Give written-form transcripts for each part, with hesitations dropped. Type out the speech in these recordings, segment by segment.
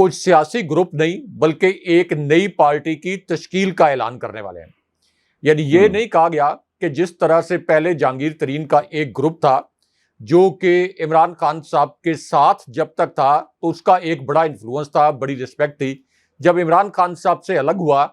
کچھ سیاسی گروپ نہیں بلکہ ایک نئی پارٹی کی تشکیل کا اعلان کرنے والے ہیں. یعنی یہ نہیں کہا گیا کہ جس طرح سے پہلے جہانگیر ترین کا ایک گروپ تھا جو کہ عمران خان صاحب کے ساتھ جب تک تھا تو اس کا ایک بڑا انفلوئنس تھا, بڑی رسپیکٹ تھی. جب عمران خان صاحب سے الگ ہوا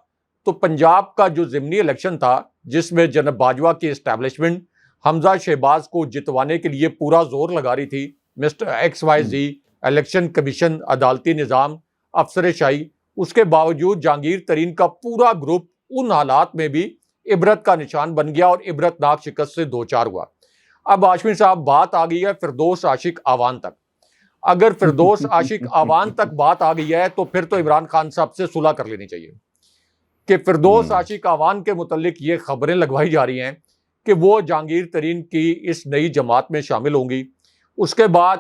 تو پنجاب کا جو ضمنی الیکشن تھا جس میں جناب باجوہ کی اسٹیبلشمنٹ حمزہ شہباز کو جتوانے کے لیے پورا زور لگا رہی تھی, mister X Y Z, election commission, عدالتی نظام, افسر شاہی, اس کے باوجود جہانگیر ترین کا پورا گروپ ان حالات میں بھی عبرت کا نشان بن گیا اور عبرتناک شکست سے دوچار ہوا. اب ہاشمی صاحب بات آ گئی ہے فردوس عاشق آوان تک. اگر فردوس عاشق آوان تک بات آ گئی ہے تو پھر تو عمران خان صاحب سے صلح کر لینی چاہیے کہ فردوس عاشق آوان کے متعلق یہ خبریں لگوائی جا رہی ہیں کہ وہ جہانگیر ترین کی اس نئی جماعت میں شامل ہوں گی. اس کے بعد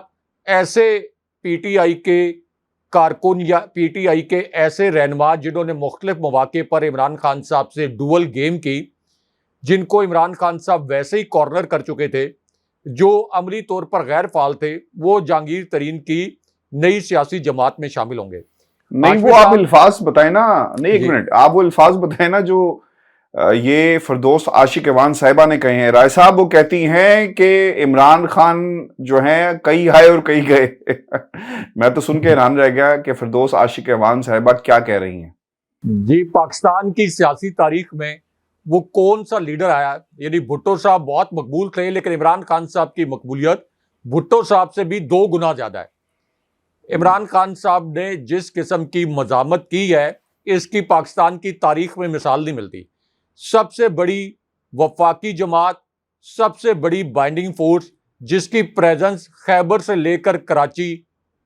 ایسے پی ٹی آئی کے کارکن یا پی ٹی آئی کے ایسے رہنما جنہوں نے مختلف مواقع پر عمران خان صاحب سے ڈوئل گیم کی, جن کو عمران خان صاحب ویسے ہی کارنر کر چکے تھے, جو عملی طور پر غیر فعال تھے, وہ جہانگیر ترین کی نئی سیاسی جماعت میں شامل ہوں گے. نہیں وہ آپ الفاظ بتائیں نا, نہیں ایک منٹ آپ وہ الفاظ بتائیں نا جو یہ فردوس عاشق آوان صاحبہ نے کہے ہیں. رائے صاحب وہ کہتی ہیں کہ عمران خان جو ہیں کئی آئے اور کئی گئے. میں تو سن کے حیران رہ گیا کہ فردوس عاشق آوان صاحبہ کیا کہہ رہی ہیں. جی, پاکستان کی سیاسی تاریخ میں وہ کون سا لیڈر آیا, یعنی بھٹو صاحب بہت مقبول تھے لیکن عمران خان صاحب کی مقبولیت بھٹو صاحب سے بھی 2 گنا زیادہ ہے. عمران خان صاحب نے جس قسم کی مزاحمت کی ہے اس کی پاکستان کی تاریخ میں مثال نہیں ملتی. سب سے بڑی وفاقی جماعت, سب سے بڑی بائنڈنگ فورس جس کی پریزنس خیبر سے لے کر کراچی,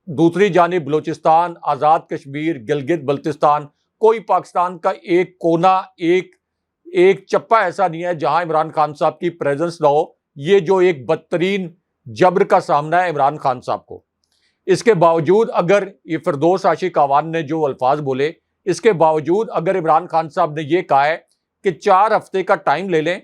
دوسری جانب بلوچستان, آزاد کشمیر, گلگت بلتستان, کوئی پاکستان کا ایک کونا, ایک چپا ایسا نہیں ہے جہاں عمران خان صاحب کی پریزنس نہ ہو. یہ جو ایک بدترین جبر کا سامنا ہے عمران خان صاحب کو, اس کے باوجود اگر یہ فردوس عاشق آوان نے جو الفاظ بولے, اس کے باوجود اگر عمران خان صاحب نے یہ کہا ہے کہ 4 ہفتے کا ٹائم لے لیں,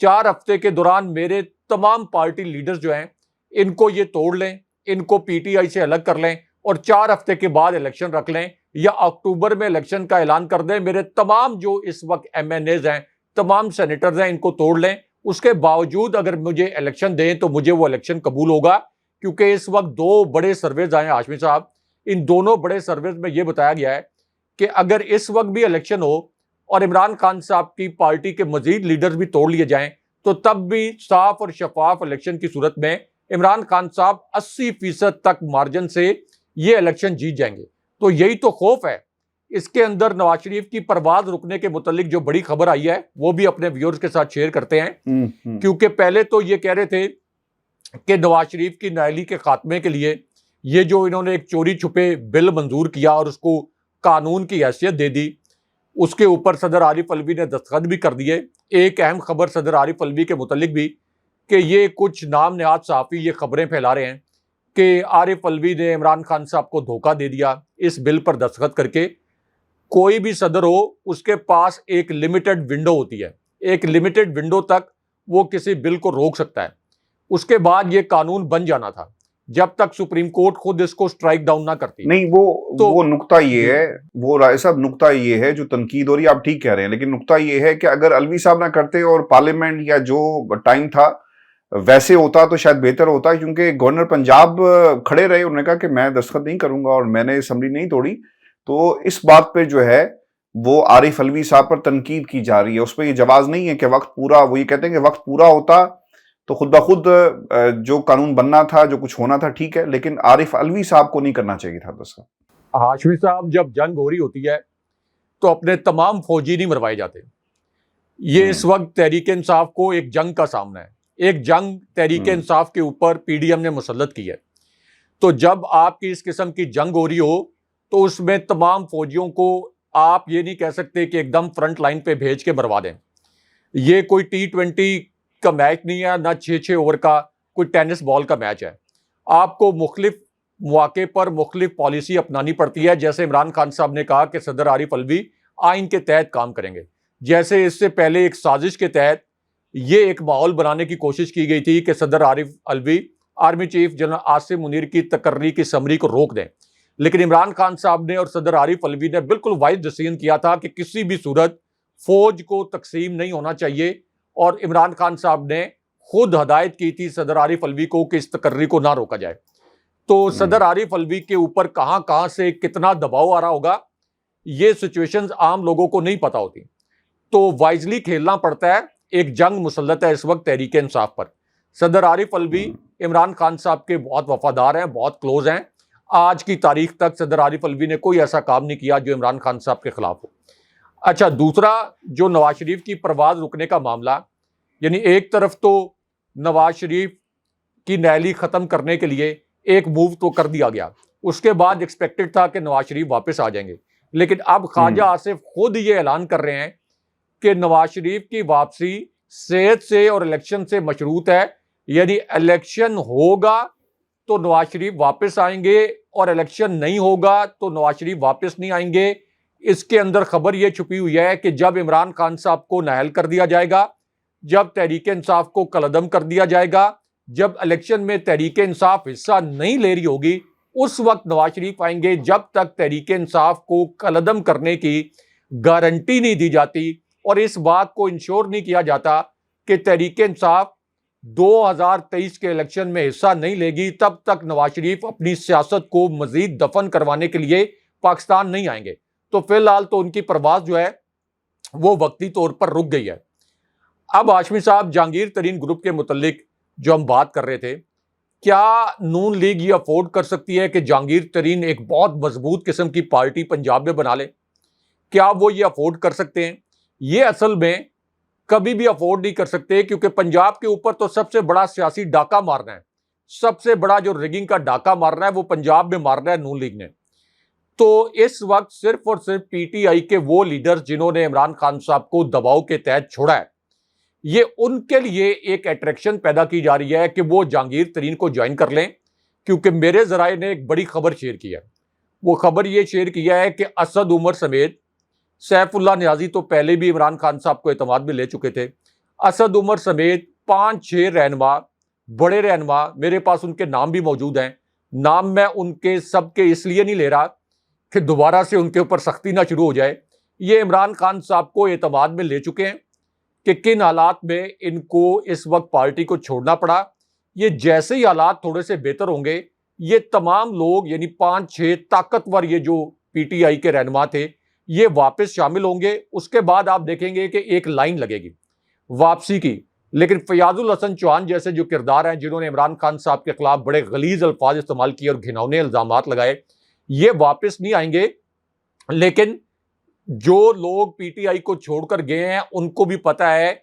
4 ہفتے کے دوران میرے تمام پارٹی لیڈرز جو ہیں ان کو یہ توڑ لیں, ان کو پی ٹی آئی سے الگ کر لیں اور 4 ہفتے کے بعد الیکشن رکھ لیں یا اکتوبر میں الیکشن کا اعلان کر دیں, میرے تمام جو اس وقت ایم این ایز ہیں, تمام سینیٹرز ہیں, ان کو توڑ لیں, اس کے باوجود اگر مجھے الیکشن دیں تو مجھے وہ الیکشن قبول ہوگا. کیونکہ اس وقت 2 بڑے سرویز آئے ہیں ہاشمی صاحب, ان دونوں بڑے سرویز میں یہ بتایا گیا ہے کہ اگر اس وقت بھی الیکشن ہو اور عمران خان صاحب کی پارٹی کے مزید لیڈرز بھی توڑ لیے جائیں تو تب بھی صاف اور شفاف الیکشن کی صورت میں عمران خان صاحب 80% تک مارجن سے یہ الیکشن جیت جائیں گے. تو یہی تو خوف ہے. اس کے اندر نواز شریف کی پرواز رکنے کے متعلق جو بڑی خبر آئی ہے وہ بھی اپنے ویورز کے ساتھ شیئر کرتے ہیں, کیونکہ پہلے تو یہ کہہ رہے تھے کہ نواز شریف کی نااہلی کے خاتمے کے لیے یہ جو انہوں نے ایک چوری چھپے بل منظور کیا اور اس کو قانون کی حیثیت دے دی, اس کے اوپر صدر عارف الوی نے دستخط بھی کر دیے. ایک اہم خبر صدر عارف الوی کے متعلق بھی کہ یہ کچھ نام نہاد صحافی یہ خبریں پھیلا رہے ہیں کہ عارف الوی نے عمران خان صاحب کو دھوکہ دے دیا اس بل پر دستخط کر کے. کوئی بھی صدر ہو اس کے پاس ایک لمیٹڈ ونڈو ہوتی ہے, ایک لمیٹڈ ونڈو تک وہ کسی بل کو روک سکتا ہے, اس کے بعد یہ قانون بن جانا تھا جب تک سپریم کورٹ خود اس کو سٹرائک ڈاؤن نہ کرتی. نہیں وہ نقطہ یہ ہے, وہ رائے صاحب نقطہ یہ ہے جو تنقید ہو رہی ہے, آپ ٹھیک کہہ رہے ہیں, لیکن نقطہ یہ ہے کہ اگر الوی صاحب نہ کرتے اور پارلیمنٹ یا جو ٹائم تھا ویسے ہوتا تو شاید بہتر ہوتا, کیونکہ گورنر پنجاب کھڑے رہے, انہوں نے کہا کہ میں دستخط نہیں کروں گا اور میں نے اسمبلی نہیں توڑی. تو اس بات پہ جو ہے وہ عارف الوی صاحب پر تنقید کی جا رہی ہے, اس پہ یہ جواز نہیں ہے کہ وقت پورا, وہ یہ کہتے ہیں کہ وقت پورا ہوتا تو خود بخود جو قانون بننا تھا, جو کچھ ہونا تھا ٹھیک ہے, لیکن عارف الوی صاحب کو نہیں کرنا چاہیے تھا دستخط. ہاشمی صاحب جب جنگ ہو رہی ہوتی ہے تو اپنے تمام فوجی نہیں مروائے جاتے. یہ اس وقت تحریک انصاف کو ایک جنگ کا سامنا ہے, ایک جنگ تحریک انصاف کے اوپر پی ڈی ایم نے مسلط کی ہے. تو جب آپ کی اس قسم کی جنگ ہو رہی ہو تو اس میں تمام فوجیوں کو آپ یہ نہیں کہہ سکتے کہ ایک دم فرنٹ لائن پہ بھیج کے مروا دیں. یہ کوئی T20 کا میچ نہیں ہے, نہ 6 اوور کا کوئی ٹینس بال کا میچ ہے. آپ کو مختلف مواقع پر مختلف پالیسی اپنانی پڑتی ہے. جیسے عمران خان صاحب نے کہا کہ صدر عارف الوی آئین کے تحت کام کریں گے, جیسے اس سے پہلے ایک سازش کے تحت یہ ایک ماحول بنانے کی کوشش کی گئی تھی کہ صدر Arif Alvi army chief general Asim Munir کی تقرری کی سمری کو روک دیں. لیکن عمران خان صاحب نے اور صدر عارف علوی نے بالکل وائز ڈیسیژن کیا تھا کہ کسی بھی صورت فوج کو تقسیم نہیں ہونا چاہیے، اور عمران خان صاحب نے خود ہدایت کی تھی صدر عارف علوی کو کہ اس تقرری کو نہ روکا جائے۔ تو صدر عارف علوی کے اوپر کہاں کہاں سے کتنا دباؤ آ رہا ہوگا، یہ سچویشنز عام لوگوں کو نہیں پتا ہوتی، تو وائزلی کھیلنا پڑتا ہے۔ ایک جنگ مسلط ہے اس وقت تحریک انصاف پر۔ صدر عارف علوی عمران خان صاحب کے بہت وفادار ہیں، بہت کلوز ہیں۔ آج کی تاریخ تک صدر عارف علوی نے کوئی ایسا کام نہیں کیا جو عمران خان صاحب کے خلاف ہو۔ اچھا، دوسرا جو نواز شریف کی پرواز رکنے کا معاملہ، یعنی ایک طرف تو نواز شریف کی نیلی ختم کرنے کے لیے ایک موو تو کر دیا گیا، اس کے بعد ایکسپیکٹڈ تھا کہ نواز شریف واپس آ جائیں گے، لیکن اب خواجہ آصف خود یہ اعلان کر رہے ہیں کہ نواز شریف کی واپسی صحت سے اور الیکشن سے مشروط ہے، یعنی الیکشن ہوگا تو نواز شریف واپس آئیں گے، اور الیکشن نہیں ہوگا تو نواز شریف واپس نہیں آئیں گے۔ اس کے اندر خبر یہ چھپی ہوئی ہے کہ جب عمران خان صاحب کو نااہل کر دیا جائے گا، جب تحریک انصاف کو کالعدم کر دیا جائے گا، جب الیکشن میں تحریک انصاف حصہ نہیں لے رہی ہوگی، اس وقت نواز شریف آئیں گے۔ جب تک تحریک انصاف کو کالعدم کرنے کی گارنٹی نہیں دی جاتی اور اس بات کو انشور نہیں کیا جاتا کہ تحریک انصاف 2023 کے الیکشن میں حصہ نہیں لے گی، تب تک نواز شریف اپنی سیاست کو مزید دفن کروانے کے لیے پاکستان نہیں آئیں گے۔ تو فی الحال تو ان کی پرواز جو ہے وہ وقتی طور پر رک گئی ہے۔ اب ہاشمی صاحب، جہانگیر ترین گروپ کے متعلق جو ہم بات کر رہے تھے، کیا نون لیگ یہ افورڈ کر سکتی ہے کہ جہانگیر ترین ایک بہت مضبوط قسم کی پارٹی پنجاب میں بنا لے؟ کیا وہ یہ افورڈ کر سکتے ہیں؟ یہ اصل میں کبھی بھی افورڈ نہیں کر سکتے، کیونکہ پنجاب کے اوپر تو سب سے بڑا سیاسی ڈاکہ مارنا ہے، سب سے بڑا جو ریگنگ کا ڈاکہ مارنا ہے وہ پنجاب میں مارنا ہے نون لیگ نے۔ تو اس وقت صرف اور صرف پی ٹی آئی کے وہ لیڈرز جنہوں نے عمران خان صاحب کو دباؤ کے تحت چھوڑا ہے، یہ ان کے لیے ایک اٹریکشن پیدا کی جا رہی ہے کہ وہ جہانگیر ترین کو جوائن کر لیں، کیونکہ میرے ذرائع نے ایک بڑی خبر شیئر کی ہے۔ وہ خبر یہ شیئر کیا ہے کہ اسد عمر سمیت، سیف اللہ نیازی تو پہلے بھی عمران خان صاحب کو اعتماد میں لے چکے تھے، اسد عمر سمیت 5-6 رہنما، بڑے رہنما، میرے پاس ان کے نام بھی موجود ہیں۔ نام میں ان کے سب کے اس لیے نہیں لے رہا کہ دوبارہ سے ان کے اوپر سختی نہ شروع ہو جائے۔ یہ عمران خان صاحب کو اعتماد میں لے چکے ہیں کہ کن حالات میں ان کو اس وقت پارٹی کو چھوڑنا پڑا۔ یہ جیسے ہی حالات تھوڑے سے بہتر ہوں گے، یہ تمام لوگ، یعنی 5-6 طاقتور یہ جو پی ٹی آئی کے رہنما تھے، یہ واپس شامل ہوں گے۔ اس کے بعد آپ دیکھیں گے کہ ایک لائن لگے گی واپسی کی، لیکن فیاض الحسن چوہان جیسے جو کردار ہیں جنہوں نے عمران خان صاحب کے خلاف بڑے غلیظ الفاظ استعمال کیے اور گھناؤنے الزامات لگائے، یہ واپس نہیں آئیں گے۔ لیکن جو لوگ پی ٹی آئی کو چھوڑ کر گئے ہیں ان کو بھی پتا ہے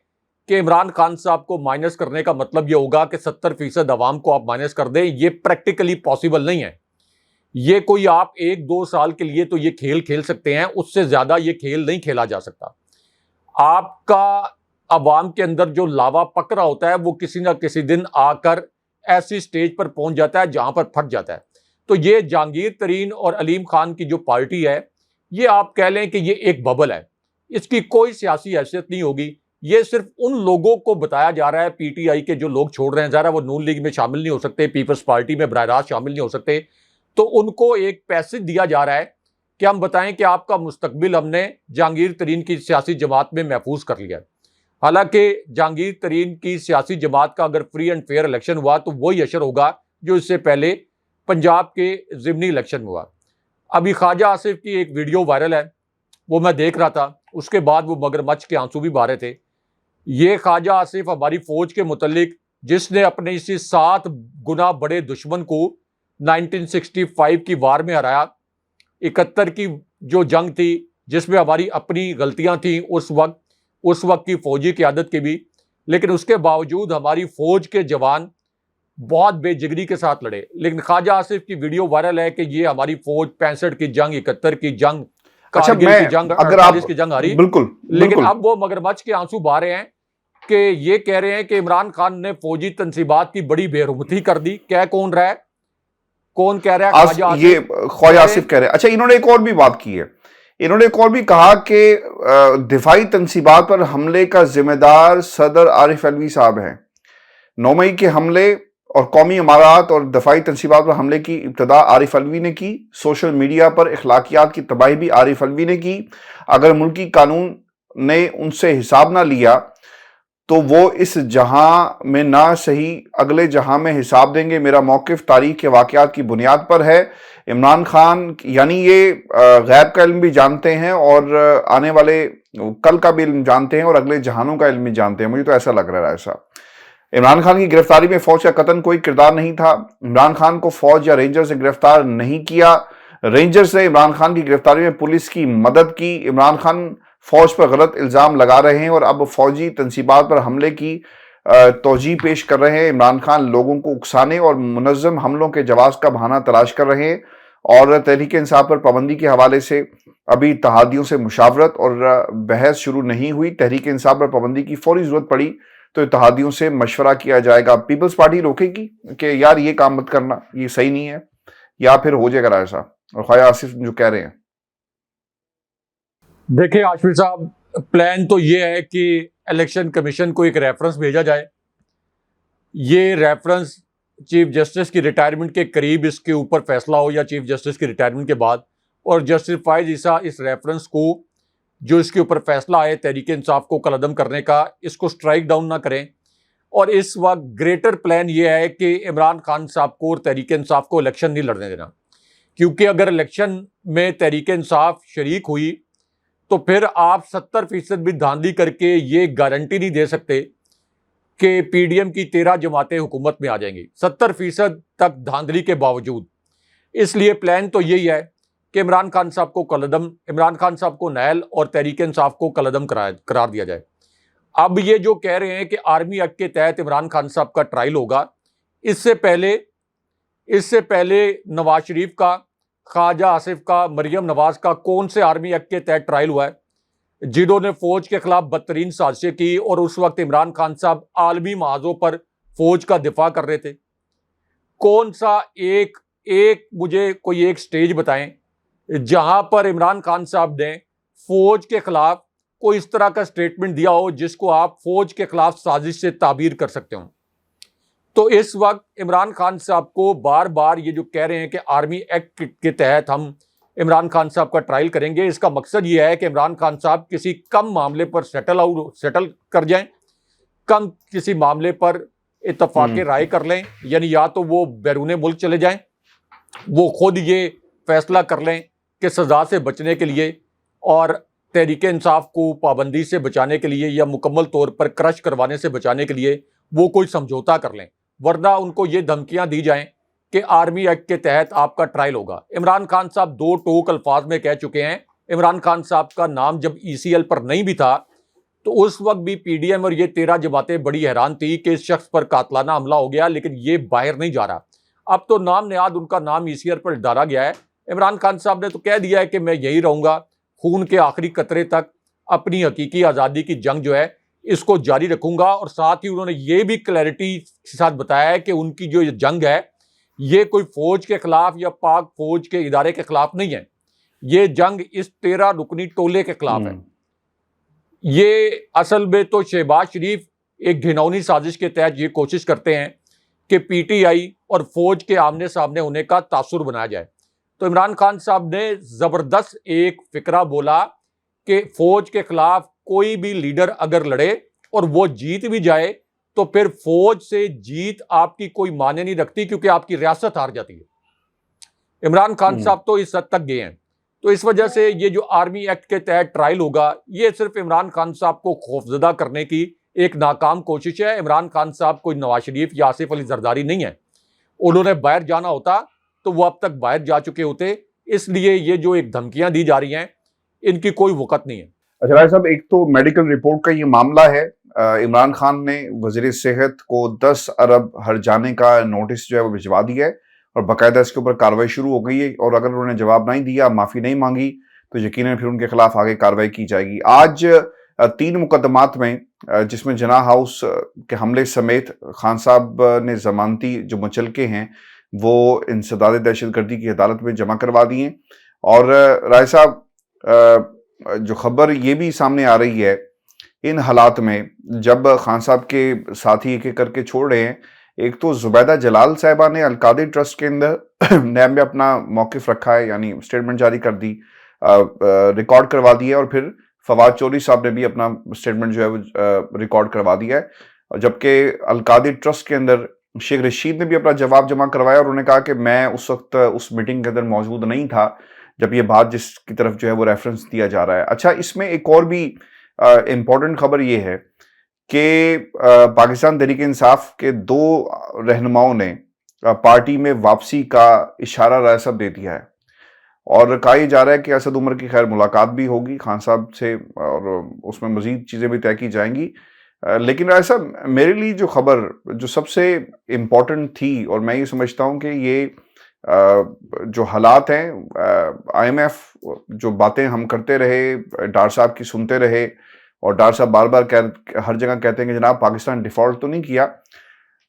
کہ عمران خان صاحب کو مائنس کرنے کا مطلب یہ ہوگا کہ 70% عوام کو آپ مائنس کر دیں۔ یہ پریکٹیکلی پاسبل نہیں ہے۔ یہ کوئی آپ 1-2 سال کے لیے تو یہ کھیل کھیل سکتے ہیں، اس سے زیادہ یہ کھیل نہیں کھیلا جا سکتا۔ آپ کا عوام کے اندر جو لاوا پکڑا ہوتا ہے وہ کسی نہ کسی دن آ کر ایسی سٹیج پر پہنچ جاتا ہے جہاں پر پھٹ جاتا ہے۔ تو یہ جہانگیر ترین اور علیم خان کی جو پارٹی ہے، یہ آپ کہہ لیں کہ یہ ایک ببل ہے، اس کی کوئی سیاسی حیثیت نہیں ہوگی۔ یہ صرف ان لوگوں کو بتایا جا رہا ہے، پی ٹی آئی کے جو لوگ چھوڑ رہے ہیں، ظاہر ہے وہ نون لیگ میں شامل نہیں ہو سکتے، پیپلز پارٹی میں براہ راست شامل نہیں ہو سکتے، تو ان کو ایک پیسج دیا جا رہا ہے کہ ہم بتائیں کہ آپ کا مستقبل ہم نے جہانگیر ترین کی سیاسی جماعت میں محفوظ کر لیا ہے۔ حالانکہ جہانگیر ترین کی سیاسی جماعت کا اگر فری اینڈ فیئر الیکشن ہوا تو وہی اشر ہوگا جو اس سے پہلے پنجاب کے ضمنی الیکشن میں ہوا۔ ابھی خواجہ آصف کی ایک ویڈیو وائرل ہے، وہ میں دیکھ رہا تھا، اس کے بعد وہ مگرمچھ کے آنسو بھی بہا رہے تھے۔ یہ خواجہ آصف ہماری فوج کے متعلق، جس نے اپنے اسی 7 گنا بڑے دشمن کو 1965 کی وار میں ہرایا، 71 کی جو جنگ تھی جس میں ہماری اپنی غلطیاں تھیں اس وقت کی فوجی قیادت کی بھی، لیکن اس کے باوجود ہماری فوج کے جوان بہت بے جگری کے ساتھ لڑے۔ لیکن خواجہ آصف کی ویڈیو وائرل ہے کہ یہ ہماری فوج 65 کی جنگ، 71 کی جنگ، کارگل کی جنگ، 48 کی جنگ ہاری، لیکن اب وہ مگرمچھ کے آنسو بہا رہے ہیں کہ یہ کہہ رہے ہیں کہ عمران خان نے فوجی تنصیبات کی بڑی بے حرمتی کر دی۔ کہہ کون رہا ہے؟ کون کہہ رہا ہے؟ خواجہ آصف۔ یہ خواجہ آصف کہہ رہے ہیں۔ اچھا، انہوں نے ایک اور بھی بات کی ہے، انہوں نے ایک اور بھی کہا کہ دفاعی تنصیبات پر حملے کا ذمہ دار صدر عارف علوی صاحب ہیں۔ 9 مئی کے حملے اور قومی امارات اور دفاعی تنصیبات پر حملے کی ابتدا عارف علوی نے کی. سوشل میڈیا پر اخلاقیات کی تباہی بھی عارف علوی نے کی. اگر ملکی قانون نے ان سے حساب نہ لیا تو وہ اس جہاں میں نہ صحیح اگلے جہاں میں حساب دیں گے. میرا موقف تاریخ کے واقعات کی بنیاد پر ہے. عمران خان یعنی یہ غیب کا علم بھی جانتے ہیں اور آنے والے کل کا بھی علم جانتے ہیں اور اگلے جہانوں کا علم بھی جانتے ہیں. مجھے تو ایسا لگ رہا ہے رائے صاحب. عمران خان کی گرفتاری میں فوج کا قطعاً کوئی کردار نہیں تھا. عمران خان کو فوج یا رینجرز نے گرفتار نہیں کیا. رینجرز نے عمران خان کی گرفتاری میں پولیس کی مدد کی. عمران خان فوج پر غلط الزام لگا رہے ہیں اور اب فوجی تنصیبات پر حملے کی توجیہ پیش کر رہے ہیں. عمران خان لوگوں کو اکسانے اور منظم حملوں کے جواز کا بہانہ تلاش کر رہے ہیں اور تحریک انصاف پر پابندی کے حوالے سے ابھی اتحادیوں سے مشاورت اور بحث شروع نہیں ہوئی. تحریک انصاف پر پابندی کی فوری ضرورت پڑی تو اتحادیوں سے مشورہ کیا جائے گا. پیپلز پارٹی روکے گی کہ یار یہ کام مت کرنا، یہ صحیح نہیں ہے، یا پھر ہو جائے گا رائے صاحب اور خواجہ آصف جو کہہ رہے ہیں؟ دیکھیں عاشور صاحب، پلان تو یہ ہے کہ الیکشن کمیشن کو ایک ریفرنس بھیجا جائے. یہ ریفرنس چیف جسٹس کی ریٹائرمنٹ کے قریب اس کے اوپر فیصلہ ہو یا چیف جسٹس کی ریٹائرمنٹ کے بعد، اور جسٹس فائز عیسیٰ اس ریفرنس کو جو اس کے اوپر فیصلہ آئے تحریک انصاف کو کالعدم کرنے کا، اس کو سٹرائک ڈاؤن نہ کریں. اور اس وقت گریٹر پلان یہ ہے کہ عمران خان صاحب کو اور تحریک انصاف کو الیکشن نہیں لڑنے دینا، کیونکہ اگر الیکشن میں تحریک انصاف شریک ہوئی تو پھر آپ 70% بھی دھاندلی کر کے یہ گارنٹی نہیں دے سکتے کہ پی ڈی ایم کی 13 جماعتیں حکومت میں آ جائیں گی 70% تک دھاندلی کے باوجود. اس لیے پلان تو یہی ہے کہ عمران خان صاحب کو کالعدم، عمران خان صاحب کو نیل اور تحریک انصاف کو کالعدم قرار دیا جائے. اب یہ جو کہہ رہے ہیں کہ آرمی ایکٹ کے تحت عمران خان صاحب کا ٹرائل ہوگا، اس سے پہلے نواز شریف کا، خواجہ آصف کا، مریم نواز کا کون سے آرمی ایکٹ کے تحت ٹرائل ہوا ہے جنہوں نے فوج کے خلاف بدترین سازشیں کی اور اس وقت عمران خان صاحب عالمی محاذوں پر فوج کا دفاع کر رہے تھے؟ کون سا ایک مجھے کوئی ایک سٹیج بتائیں جہاں پر عمران خان صاحب نے فوج کے خلاف کوئی اس طرح کا سٹیٹمنٹ دیا ہو جس کو آپ فوج کے خلاف سازش سے تعبیر کر سکتے ہوں؟ تو اس وقت عمران خان صاحب کو بار بار یہ جو کہہ رہے ہیں کہ آرمی ایکٹ کے تحت ہم عمران خان صاحب کا ٹرائل کریں گے، اس کا مقصد یہ ہے کہ عمران خان صاحب کسی کم معاملے پر سیٹل کر جائیں، کسی معاملے پر اتفاق رائے کر لیں، یعنی یا تو وہ بیرون ملک چلے جائیں، وہ خود یہ فیصلہ کر لیں کہ سزا سے بچنے کے لیے اور تحریک انصاف کو پابندی سے بچانے کے لیے یا مکمل طور پر کرش کروانے سے بچانے کے لیے وہ کوئی سمجھوتا کر لیں، ورنہ ان کو یہ دھمکیاں دی جائیں کہ آرمی ایکٹ کے تحت آپ کا ٹرائل ہوگا. عمران خان صاحب 2 ٹوک الفاظ میں کہہ چکے ہیں. عمران خان صاحب کا نام جب ECL پر نہیں بھی تھا تو اس وقت بھی پی ڈی ایم اور یہ 13 جماعتیں بڑی حیران تھی کہ اس شخص پر قاتلانہ حملہ ہو گیا لیکن یہ باہر نہیں جا رہا. اب تو نام نہاد ان کا نام ECL پر ڈالا گیا ہے. عمران خان صاحب نے تو کہہ دیا ہے کہ میں یہی رہوں گا خون کے آخری قطرے تک، اپنی حقیقی آزادی کی جنگ جو ہے اس کو جاری رکھوں گا. اور ساتھ ہی انہوں نے یہ بھی کلیئرٹی کے ساتھ بتایا ہے کہ ان کی جو یہ جنگ ہے یہ کوئی فوج کے خلاف یا پاک فوج کے ادارے کے خلاف نہیں ہے، یہ جنگ اس 13 رکنی ٹولے کے خلاف ہے. یہ اصل میں تو شہباز شریف ایک گھناؤنی سازش کے تحت یہ کوشش کرتے ہیں کہ پی ٹی آئی اور فوج کے آمنے سامنے ہونے کا تاثر بنایا جائے. تو عمران خان صاحب نے زبردست ایک فکرہ بولا کہ فوج کے خلاف کوئی بھی لیڈر اگر لڑے اور وہ جیت بھی جائے تو پھر فوج سے جیت آپ کی کوئی معنی نہیں رکھتی کیونکہ آپ کی ریاست ہار جاتی ہے. عمران خان صاحب تو اس حد تک گئے ہیں. تو اس وجہ سے یہ جو آرمی ایکٹ کے تحت ٹرائل ہوگا یہ صرف عمران خان صاحب کو خوفزدہ کرنے کی ایک ناکام کوشش ہے. عمران خان صاحب کوئی نواز شریف یا آصف علی زرداری نہیں ہے. انہوں نے باہر جانا ہوتا تو وہ اب تک باہر جا چکے ہوتے. اس لیے یہ جو ایک دھمکیاں دی جا رہی ہیں ان کی کوئی وقت نہیں ہے. اچھا بھائی صاحب، ایک تو میڈیکل رپورٹ کا یہ معاملہ ہے. عمران خان نے وزیر صحت کو 10 ارب ہرجانے کا نوٹس جو ہے وہ بھجوا دیا ہے اور باقاعدہ اس کے اوپر کارروائی شروع ہو گئی ہے. اور اگر انہوں نے جواب نہیں دیا، معافی نہیں مانگی تو یقیناً پھر ان کے خلاف آگے کارروائی کی جائے گی. آج 3 مقدمات میں جس میں جناح ہاؤس کے حملے سمیت خان صاحب نے ضمانتی جو مچلکے ہیں وہ انسداد دہشت گردی کی عدالت میں جمع کروا دیے. اور رائے صاحب جو خبر یہ بھی سامنے آ رہی ہے ان حالات میں جب خان صاحب کے ساتھی ایک ایک کر کے چھوڑ رہے ہیں، ایک تو زبیدہ جلال صاحبہ نے القادری ٹرسٹ کے اندر نیب میں اپنا موقف رکھا ہے، یعنی اسٹیٹمنٹ جاری کر دی، ریکارڈ کروا دی ہے، اور پھر فواد چودھری صاحب نے بھی اپنا اسٹیٹمنٹ جو ہے وہ ریکارڈ کروا دیا ہے، جبکہ القادری ٹرسٹ کے اندر شیخ رشید نے بھی اپنا جواب جمع کروایا، اور انہوں نے کہا کہ میں اس وقت اس میٹنگ کے اندر موجود نہیں تھا جب یہ بات جس کی طرف جو ہے وہ ریفرنس دیا جا رہا ہے۔ اچھا، اس میں ایک اور بھی امپورٹنٹ خبر یہ ہے کہ پاکستان تحریک انصاف کے 2 رہنماؤں نے پارٹی میں واپسی کا اشارہ رائے صاحب دے دیا ہے، اور کہا یہ جا رہا ہے کہ اسد عمر کی خیر ملاقات بھی ہوگی خان صاحب سے، اور اس میں مزید چیزیں بھی طے کی جائیں گی۔ لیکن رائے صاحب، میرے لیے جو خبر جو سب سے امپورٹنٹ تھی، اور میں یہ سمجھتا ہوں کہ یہ جو حالات ہیں، آئی ایم ایف جو باتیں ہم کرتے رہے، ڈار صاحب کی سنتے رہے، اور ڈار صاحب بار بار ہر جگہ کہتے ہیں کہ جناب پاکستان ڈیفالٹ تو نہیں کیا۔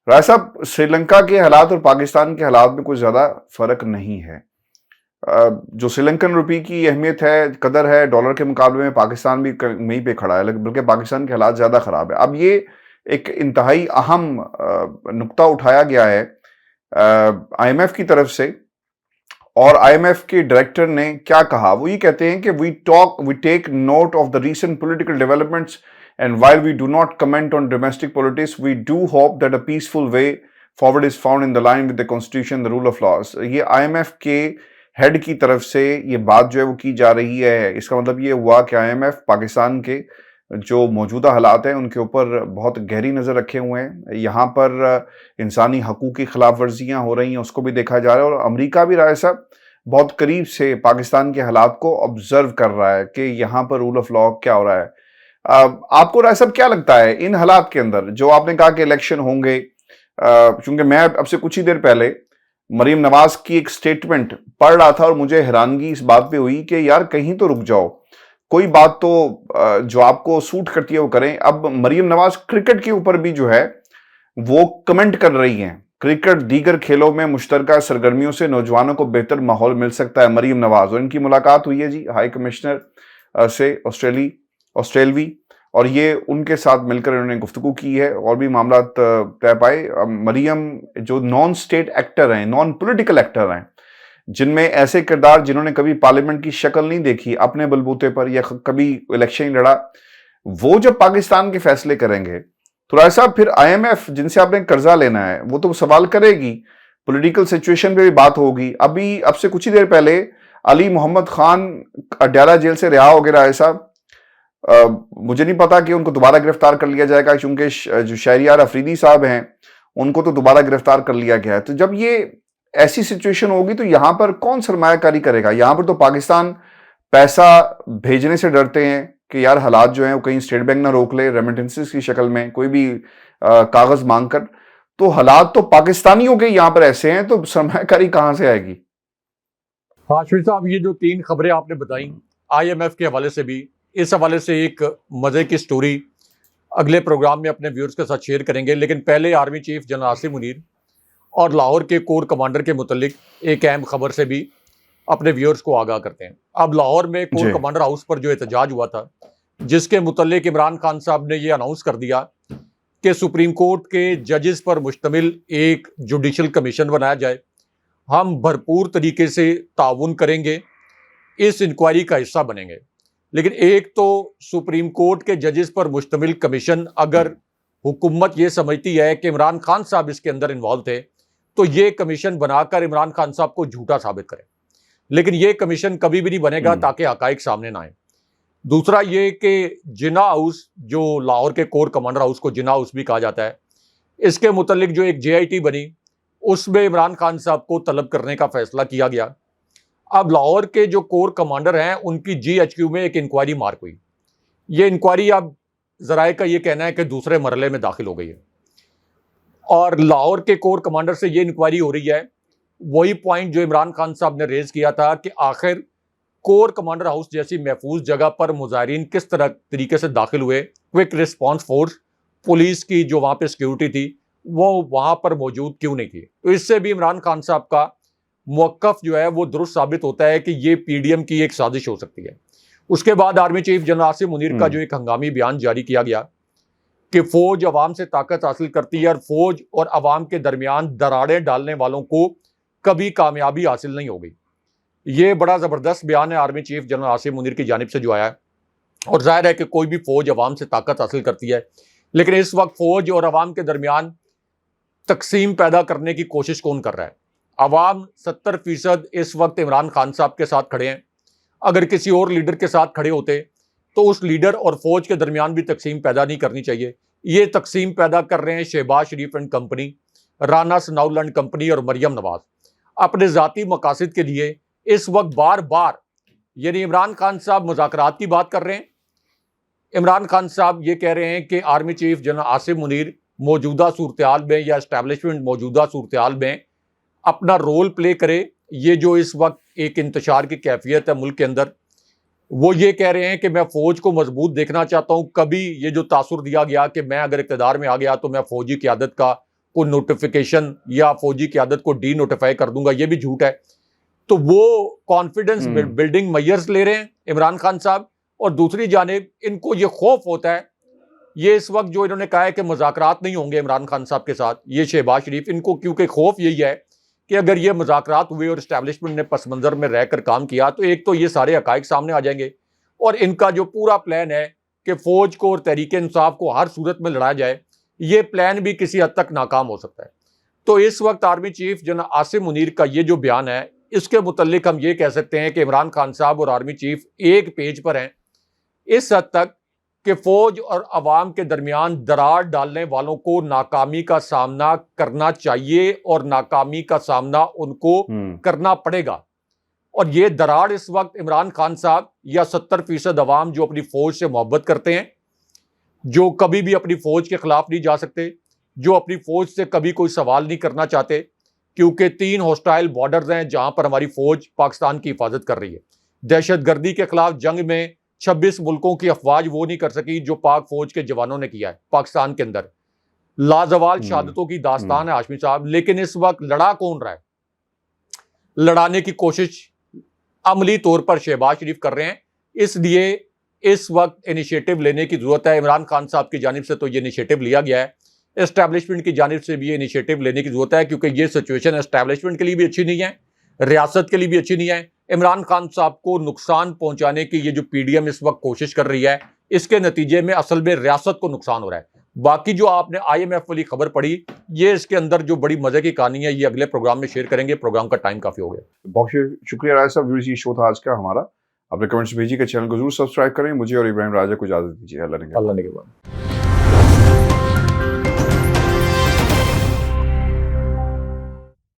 رائے صاحب، سری لنکا کے حالات اور پاکستان کے حالات میں کوئی زیادہ فرق نہیں ہے۔ جو سری لنکن روپی کی اہمیت ہے، قدر ہے، ڈالر کے مقابلے میں پاکستان بھی وہیں پہ کھڑا ہے، بلکہ پاکستان کے حالات زیادہ خراب ہے۔ اب یہ ایک انتہائی اہم نقطہ اٹھایا گیا ہے آئی ایم ایف کی طرف سے، اور آئی ایم ایف کے ڈائریکٹر نے کیا کہا؟ وہ یہ کہتے ہیں کہ we take note of the recent political developments and while we do not comment on domestic politics we do hope that a peaceful way forward is found in the line with the constitution the rule of laws. یہ I M F کے head کی طرف سے یہ بات جو ہے وہ کی جا رہی ہے۔ اس کا مطلب یہ ہوا کہ آئی ایم ایف پاکستان کے جو موجودہ حالات ہیں ان کے اوپر بہت گہری نظر رکھے ہوئے ہیں۔ یہاں پر انسانی حقوق کی خلاف ورزیاں ہو رہی ہیں، اس کو بھی دیکھا جا رہا ہے، اور امریکہ بھی رائے صاحب بہت قریب سے پاکستان کے حالات کو آبزرو کر رہا ہے کہ یہاں پر رول آف لا کیا ہو رہا ہے۔ آپ کو رائے صاحب کیا لگتا ہے ان حالات کے اندر، جو آپ نے کہا کہ الیکشن ہوں گے، چونکہ میں اب سے کچھ ہی دیر پہلے مریم نواز کی ایک سٹیٹمنٹ پڑھ رہا تھا، اور مجھے حیرانگی اس بات پہ ہوئی کہ یار کہیں تو رک جاؤ، کوئی بات تو جو آپ کو سوٹ کرتی ہے وہ کریں۔ اب مریم نواز کرکٹ کے اوپر بھی جو ہے وہ کمنٹ کر رہی ہیں، کرکٹ دیگر کھیلوں میں مشترکہ سرگرمیوں سے نوجوانوں کو بہتر ماحول مل سکتا ہے۔ مریم نواز اور ان کی ملاقات ہوئی ہے جی ہائی کمشنر سے آسٹریلوی، اور یہ ان کے ساتھ مل کر انہوں نے گفتگو کی ہے، اور بھی معاملات طے پائے۔ مریم جو نان سٹیٹ ایکٹر ہیں، نان پولیٹیکل ایکٹر ہیں، جن میں ایسے کردار جنہوں نے کبھی پارلیمنٹ کی شکل نہیں دیکھی اپنے بلبوتے پر، یا کبھی الیکشن لڑا، وہ جب پاکستان کے فیصلے کریں گے تو رائے صاحب پھر آئی ایم ایف جن سے آپ نے قرضہ لینا ہے وہ تو سوال کرے گی، پولیٹیکل سچویشن پہ بھی بات ہوگی۔ اب سے کچھ ہی دیر پہلے علی محمد خان اڈیالہ جیل سے رہا ہو گئے رائے صاحب، مجھے نہیں پتا کہ ان کو دوبارہ گرفتار کر لیا جائے گا، چونکہ جو شہریار افریدی صاحب ہیں ان کو تو دوبارہ گرفتار کر لیا گیا ہے۔ تو جب یہ ایسی سچویشن ہوگی تو یہاں پر کون سرمایہ کاری کرے گا؟ یہاں پر تو پاکستان پیسہ بھیجنے سے ڈرتے ہیں کہ یار حالات جو ہیں وہ کہیں اسٹیٹ بینک نہ روک لے ریمیٹنسز کی شکل میں کوئی بھی کاغذ مانگ کر، تو حالات تو پاکستانیوں کے یہاں پر ایسے ہیں، تو سرمایہ کاری کہاں سے آئے گی؟ حاشمی صاحب، یہ جو 3 خبریں آپ نے بتائیں آئی ایم ایف کے حوالے سے بھی، اس حوالے سے ایک مزے کی سٹوری اگلے پروگرام میں اپنے ویورز کے ساتھ شیئر کریں گے، لیکن پہلے army chief general Asim Munir اور لاہور کے کور کمانڈر کے متعلق ایک اہم خبر سے بھی اپنے ویورز کو آگاہ کرتے ہیں۔ اب لاہور میں کور کمانڈر ہاؤس پر جو احتجاج ہوا تھا، جس کے متعلق عمران خان صاحب نے یہ اناؤنس کر دیا کہ سپریم کورٹ کے ججز پر مشتمل ایک جوڈیشل کمیشن بنایا جائے، ہم بھرپور طریقے سے تعاون کریں گے، اس انکوائری کا حصہ بنیں گے۔ لیکن ایک تو سپریم کورٹ کے ججز پر مشتمل کمیشن، اگر حکومت یہ سمجھتی ہے کہ عمران خان صاحب اس کے اندر انوالو تھے تو یہ کمیشن بنا کر عمران خان صاحب کو جھوٹا ثابت کرے، لیکن یہ کمیشن کبھی بھی نہیں بنے گا تاکہ حقائق سامنے نہ آئیں۔ دوسرا یہ کہ جناح ہاؤس، جو لاہور کے کور کمانڈر ہاؤس کو جناح ہاؤس بھی کہا جاتا ہے، اس کے متعلق جو ایک جے آئی ٹی بنی، اس میں عمران خان صاحب کو طلب کرنے کا فیصلہ کیا گیا۔ اب لاہور کے جو کور کمانڈر ہیں ان کی جی ایچ کیو میں ایک انکوائری مارک ہوئی۔ یہ انکوائری اب ذرائع کا یہ کہنا ہے کہ دوسرے مرحلے میں داخل ہو گئی ہے، اور لاہور کے کور کمانڈر سے یہ انکوائری ہو رہی ہے، وہی پوائنٹ جو عمران خان صاحب نے ریز کیا تھا کہ آخر کور کمانڈر ہاؤس جیسی محفوظ جگہ پر مظاہرین کس طریقے سے داخل ہوئے، کوئک رسپانس فورس، پولیس کی جو وہاں پہ سیکیورٹی تھی وہ وہاں پر موجود کیوں نہیں تھی۔ تو اس سے بھی عمران خان صاحب کا موقف جو ہے وہ درست ثابت ہوتا ہے کہ یہ پی ڈی ایم کی ایک سازش ہو سکتی ہے۔ اس کے بعد army chief general Asim Munir کا جو ایک ہنگامی بیان جاری کیا گیا کہ فوج عوام سے طاقت حاصل کرتی ہے اور فوج اور عوام کے درمیان دراڑیں ڈالنے والوں کو کبھی کامیابی حاصل نہیں ہوگی. یہ بڑا زبردست بیان ہے army chief general Asim Munir کی جانب سے جو آیا ہے. اور ظاہر ہے کہ کوئی بھی فوج عوام سے طاقت حاصل کرتی ہے، لیکن اس وقت فوج اور عوام کے درمیان تقسیم پیدا کرنے کی کوشش کون کر رہا ہے؟ عوام 70% اس وقت عمران خان صاحب کے ساتھ کھڑے ہیں. اگر کسی اور لیڈر کے ساتھ کھڑے ہوتے تو اس لیڈر اور فوج کے درمیان بھی تقسیم پیدا نہیں کرنی چاہیے. یہ تقسیم پیدا کر رہے ہیں Shahbaz Sharif and company, Rana Sanaullah and company اور مریم نواز اپنے ذاتی مقاصد کے لیے. اس وقت بار بار یعنی عمران خان صاحب مذاکرات کی بات کر رہے ہیں. عمران خان صاحب یہ کہہ رہے ہیں کہ army chief general Asim Munir موجودہ صورتحال میں یا اسٹیبلشمنٹ موجودہ صورتحال میں اپنا رول پلے کرے. یہ جو اس وقت ایک انتشار کی کیفیت ہے ملک کے اندر، وہ یہ کہہ رہے ہیں کہ میں فوج کو مضبوط دیکھنا چاہتا ہوں. کبھی یہ جو تاثر دیا گیا کہ میں اگر اقتدار میں آ گیا تو میں فوجی قیادت کا کوئی نوٹیفیکیشن یا فوجی قیادت کو ڈی نوٹیفائی کر دوں گا، یہ بھی جھوٹ ہے. تو وہ کانفیڈنس بلڈنگ میئرز لے رہے ہیں عمران خان صاحب، اور دوسری جانب ان کو یہ خوف ہوتا ہے. یہ اس وقت جو انہوں نے کہا ہے کہ مذاکرات نہیں ہوں گے عمران خان صاحب کے ساتھ، یہ شہباز شریف، ان کو کیونکہ خوف یہی ہے کہ اگر یہ مذاکرات ہوئے اور اسٹیبلشمنٹ نے پس منظر میں رہ کر کام کیا تو ایک تو یہ سارے حقائق سامنے آ جائیں گے، اور ان کا جو پورا پلان ہے کہ فوج کو اور تحریک انصاف کو ہر صورت میں لڑایا جائے، یہ پلان بھی کسی حد تک ناکام ہو سکتا ہے. تو اس وقت army chief general Asim Munir کا یہ جو بیان ہے، اس کے متعلق ہم یہ کہہ سکتے ہیں کہ عمران خان صاحب اور آرمی چیف ایک پیج پر ہیں اس حد تک کہ فوج اور عوام کے درمیان دراڑ ڈالنے والوں کو ناکامی کا سامنا کرنا چاہیے اور ناکامی کا سامنا ان کو کرنا پڑے گا. اور یہ دراڑ اس وقت عمران خان صاحب یا 70% عوام جو اپنی فوج سے محبت کرتے ہیں، جو کبھی بھی اپنی فوج کے خلاف نہیں جا سکتے، جو اپنی فوج سے کبھی کوئی سوال نہیں کرنا چاہتے، کیونکہ 3 ہاسٹائل بارڈرز ہیں جہاں پر ہماری فوج پاکستان کی حفاظت کر رہی ہے. دہشت گردی کے خلاف جنگ میں 26 ملکوں کی افواج وہ نہیں کر سکی جو پاک فوج کے جوانوں نے کیا ہے پاکستان کے اندر. لازوال شہادتوں کی داستان ہے ہاشمی صاحب. لیکن اس وقت لڑا کون رہا ہے؟ لڑانے کی کوشش عملی طور پر شہباز شریف کر رہے ہیں. اس لیے اس وقت انیشیٹو لینے کی ضرورت ہے. عمران خان صاحب کی جانب سے تو یہ انیشیٹو لیا گیا ہے، اسٹیبلشمنٹ کی جانب سے بھی یہ انیشیٹو لینے کی ضرورت ہے، کیونکہ یہ سچویشن اسٹیبلشمنٹ کے لیے بھی اچھی نہیں ہے، ریاست کے لیے بھی اچھی نہیں ہے. عمران خان صاحب کو نقصان پہنچانے کی یہ جو پی ڈی ایم اس وقت کوشش کر رہی ہے، اس کے نتیجے میں اصل میں ریاست کو نقصان ہو رہا ہے. باقی جو آپ نے آئی ایم ایف والی خبر پڑھی، یہ اس کے اندر جو بڑی مزے کی کہانی ہے، یہ اگلے پروگرام میں شیئر کریں گے. پروگرام کا ٹائم کافی ہو گیا. بہت شکریہ راجہ صاحب. ویورز، یہ شو تھا آج کا ہمارا. اپنے کمنٹس بھیجیے کہ چینل کو ضرور سبسکرائب کریں. مجھے اور ابراہیم راجہ کو اجازت دیجیے. اللہ نے